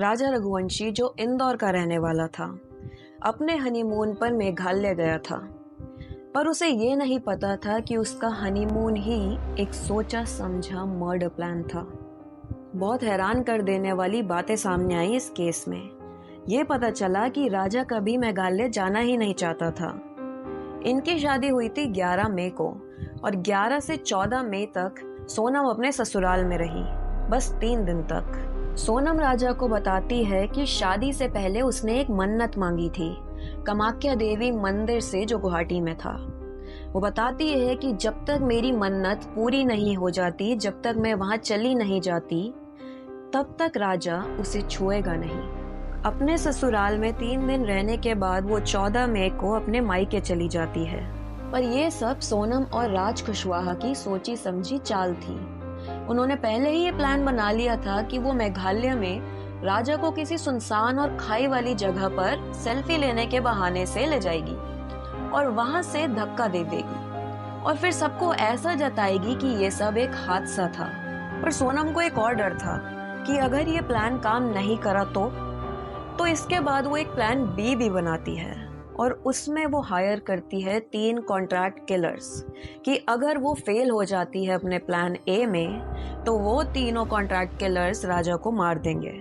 राजा रघुवंशी जो इंदौर का रहने वाला था, अपने हनीमून पर मेघालय गया था, पर उसे ये नहीं पता था कि उसका हनीमून ही एक सोचा समझा मर्डर प्लान था। बहुत हैरान कर देने वाली बातें सामने आई इस केस में। ये पता चला कि राजा कभी मेघालय जाना ही नहीं चाहता था। इनकी शादी हुई थी 11 मई को और 11 से 14 मई तक सोनम अपने ससुराल में रही, बस 3 दिन तक। सोनम राजा को बताती है कि शादी से पहले उसने एक मन्नत मांगी थी कामाख्या देवी मंदिर से जो गुवाहाटी में था। वो बताती है कि जब तक मेरी मन्नत पूरी नहीं हो जाती, जब तक मैं वहां चली नहीं जाती, तब तक राजा उसे छुएगा नहीं। अपने ससुराल में 3 दिन रहने के बाद वो 14 मई को अपने मायके चली जाती है। पर यह सब सोनम और राज कुशवाहा की सोची समझी चाल थी। उन्होंने पहले ही ये प्लान बना लिया था कि वो मेघालय में राजा को किसी सुनसान और खाई वाली जगह पर सेल्फी लेने के बहाने से ले जाएगी और वहां से धक्का दे देगी और फिर सबको ऐसा जताएगी कि ये सब एक हादसा था। पर सोनम को एक और डर था कि अगर ये प्लान काम नहीं करा तो इसके बाद वो एक प्लान बी भी बनाती है और उसमें वो हायर करती है 3 कॉन्ट्रैक्ट किलर्स कि अगर वो फेल हो जाती है अपने प्लान ए में तो वो तीनों कॉन्ट्रैक्ट किलर्स राजा को मार देंगे।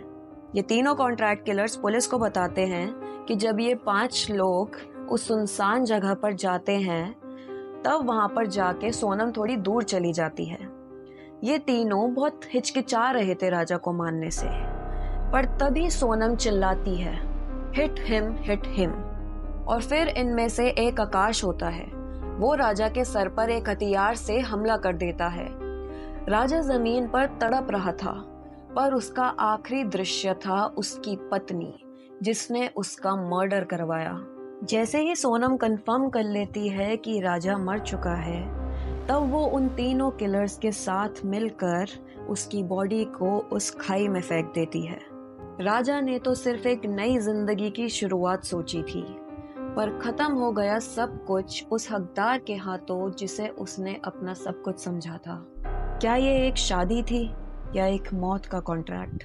ये तीनों कॉन्ट्रैक्ट किलर्स पुलिस को बताते हैं कि जब ये 5 लोग उस सुनसान जगह पर जाते हैं तब वहां पर जाके सोनम थोड़ी दूर चली जाती है। ये तीनों बहुत हिचकिचा रहे थे राजा को मारने से, पर तभी सोनम चिल्लाती है, हिट हिम। और फिर इनमें से एक आकाश होता है, वो राजा के सर पर एक हथियार से हमला कर देता है। राजा जमीन पर तड़प रहा था, पर उसका आखिरी दृश्य था उसकी पत्नी जिसने उसका मर्डर करवाया। जैसे ही सोनम कंफर्म कर लेती है कि राजा मर चुका है, तब वो उन तीनों किलर्स के साथ मिलकर उसकी बॉडी को उस खाई में फेंक देती है। राजा ने तो सिर्फ एक नई जिंदगी की शुरुआत सोची थी, पर खत्म हो गया सब कुछ उस हकदार के हाथों जिसे उसने अपना सब कुछ समझा था। क्या ये एक शादी थी या एक मौत का कॉन्ट्रैक्ट?